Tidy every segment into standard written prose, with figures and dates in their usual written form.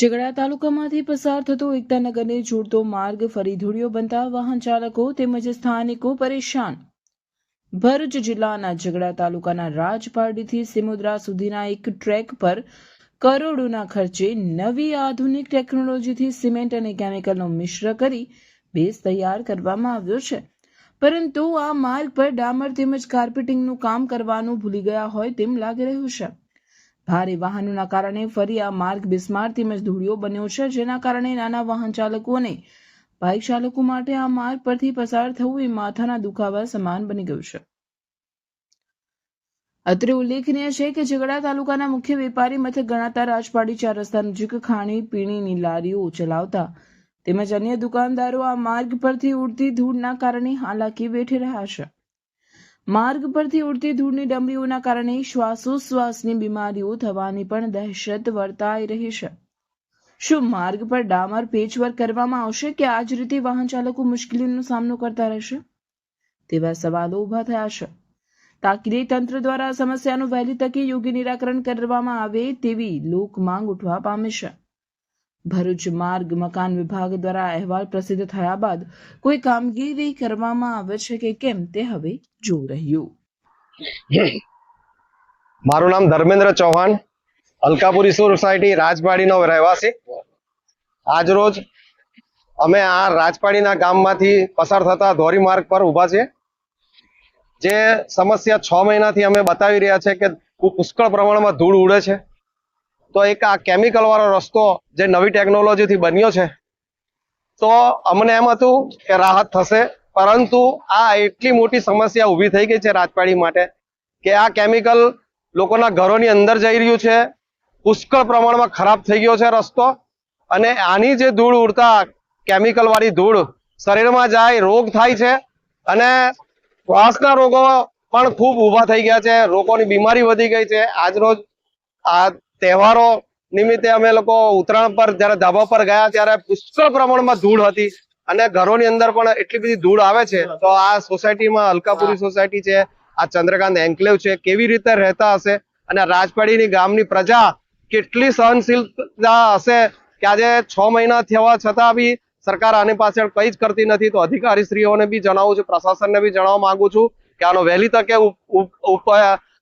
ઝઘડા તાલુકામાંથી પસાર થતો એકતાનગરને જોડતો માર્ગ ફરી ધૂળિયો બનતા વાહન ચાલકો તેમજ સ્થાનિકો પરેશાન। ભરૂચ જિલ્લાના ઝઘડા તાલુકાના રાજપારડીથી સિમોદરા સુધીના એક ટ્રેક પર કરોડોના ખર્ચે નવી આધુનિક ટેકનોલોજીથી સિમેન્ટ અને કેમિકલનો મિશ્ર કરી બેઝ તૈયાર કરવામાં આવ્યો છે, પરંતુ આ માર્ગ પર ડામર તેમજ કાર્પેટિંગનું કામ કરવાનું ભૂલી ગયા હોય તેમ લાગી રહ્યું છે। ભારે વાહનોના કારણે ફરી આ માર્ગ બિસ્માર તેમજ ધૂળિયો બન્યો છે, જેના કારણે નાના વાહન ચાલકો અને બાઇક ચાલકો માટે આ માર્ગ પરથી પસાર થવું એ માથાના દુખાવા સમાન બની ગયું છે। અત્રે ઉલ્લેખનીય છે કે ઝઘડા તાલુકાના મુખ્ય વેપારી મથક ગણાતા રાજપાડી 4 રસ્તા નજીક ખાણી પીણીની લારીઓ ચલાવતા તેમજ અન્ય દુકાનદારો આ માર્ગ પરથી ઉડતી ધૂળના કારણે હાલાકી વેઠી રહ્યા છે। માર્ગ પરથી ઉડતી ધૂળની ડમરીઓના કારણે શ્વાસોશ્વાસની બીમારીઓ થવાની પણ દહેશત વર્તાઈ રહી છે। શું માર્ગ પર ડામર પેચવર્ક કરવામાં આવશે કે આ જ રીતે વાહન ચાલકો મુશ્કેલીનો સામનો કરતા રહેશે તેવા સવાલો ઊભા થયા છે। તાકીદે તંત્ર દ્વારા આ સમસ્યાનું વહેલી તકે યોગ્ય નિરાકરણ કરવામાં આવે તેવી લોક માંગ ઉઠવા પામી છે। ભરૂચ માર્ગ મકાન વિભાગ દ્વારા અહેવાલ પ્રસિદ્ધ થયા બાદ કોઈ કામગીરી કરવામાં આવે છે કે કેમ તે હવે જોવું રહ્યું। મારું નામ ધર્મેન્દ્ર ચૌહાણ, અલકાપુરી સોસાયટી રાજપાડીનો રહેવાસી। આજ રોજ અમે આ રાજપાડીના ગામમાંથી પસાર થતા ધોરીમાર્ગ પર ઊભા છીએ। જે સમસ્યા 6 મહિનાથી અમે બતાવી રહ્યા છે કે પુષ્કળ પ્રમાણમાં ધૂળ ઉડે છે, તો એક આ કેમિકલ વાળો રસ્તો જે નવી ટેકનોલોજીથી બન્યો છે, તો અમને એમ હતું કે રાહત થશે, પરંતુ આ એટલી મોટી સમસ્યા ઊભી થઈ ગઈ છે રાજપાડી માટે કે આ કેમિકલ લોકોના ઘરોની અંદર જઈ રહ્યું છે, પુષ્કળ પ્રમાણમાં ખરાબ થઈ ગયો છે રસ્તો, અને આની જે ધૂળ ઉડતા કેમિકલ વાળી ધૂળ શરીરમાં જાય, રોગ થાય છે, અને શ્વાસના રોગો પણ ખૂબ ઊભા થઈ ગયા છે, લોકોની બીમારી વધી ગઈ છે। આજરોજ આ તહેવારો નિમિત્તે અમે લોકો ઉત્તરાયણ પર જયારે ધાબા પર ગયા ત્યારે પુષ્કળ પ્રમાણમાં ધૂળ હતી, અને ઘરોની અંદર પણ એટલી બધી ધૂળ આવે છે। તો આ સોસાયટીમાં અલકાપુરી સોસાયટી છે, આ ચંદ્રકાંત એન્કલેવ છે, કેવી રીતે રહેતા હશે, અને રાજપાડીની ગામની પ્રજા કેટલી સહનશીલતા હશે કે આજે 6 મહિના થવા છતાં બી સરકાર આની પાછળ કંઈ જ કરતી નથી। તો અધિકારીશ્રીઓને બી જણાવું છું, પ્રશાસનને બી જણાવવા માંગુ છું કે આનો વહેલી તકે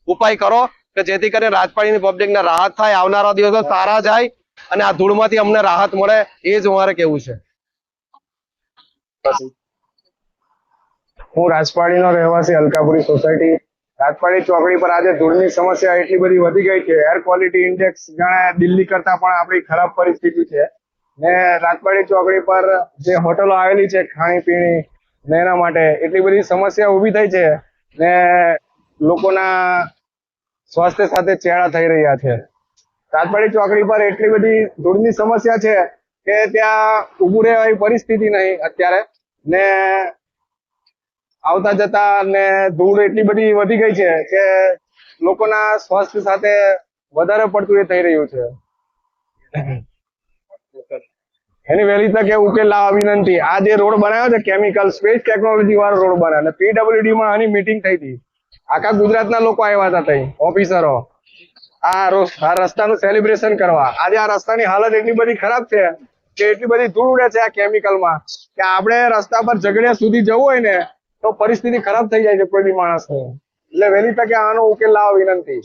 ઉપાય કરો કે જેથી કરીને રાજપાડીની પબ્લિકને રાહત થાય, આવનારા દિવસો સારા જાય અને આ ધૂળમાંથી અમને રાહત મળે, એ જ અમારે કહેવું છે। હું રાજપાડીનો રહેવાસી, અલકાપુરી સોસાયટી। રાજપાડી ચોકડી પર આજે ધૂળની સમસ્યા એટલી બધી વધી ગઈ છે, એર ક્વોલિટી ઇન્ડેક્સ જાણે દિલ્હી કરતા પણ આપણી ખરાબ પરિસ્થિતિ છે। ને રાજપાડી ચોકડી પર જે હોટલો આવેલી છે ખાણી પીણી ને એના માટે એટલી બધી સમસ્યા ઊભી થઈ છે ને લોકોના સ્વાસ્થ્ય સાથે ચેડા થઈ રહ્યા છે। રાજપાડી ચોકડી પર એટલી બધી ધૂળની સમસ્યા છે કે ત્યાં ઊભું રહેવાની પરિસ્થિતિ નહીં અત્યારે, ને આવતા જતા ને ધૂળ એટલી બધી વધી ગઈ છે કે લોકોના સ્વાસ્થ્ય સાથે વધારે પડતું એ થઈ રહ્યું છે। એની વહેલી તકે ઉકેલ લાવવા વિનંતી। આ જે રોડ બનાવ્યો છે કેમિકલ સ્પેસ ટેકનોલોજી વાળો રોડ બનાવ્યો, અને PWD માં આની મીટિંગ થઈ હતી, આખા ગુજરાતના લોકો આવ્યા હતા તઈ ઓફિસરો આ રસ્તાનું સેલિબ્રેશન કરવા। આજે આ રસ્તાની હાલત એટલી બધી ખરાબ છે કે એટલી બધી ધૂળ ઉડે છે આ કેમિકલમાં કે આપણે રસ્તા પર ઝઘડિયા સુધી જવું હોય ને તો પરિસ્થિતિ ખરાબ થઈ જાય છે કોઈ બી માણસની। એટલે વહેલી તકે આનો ઉકેલ લાવવા વિનંતી।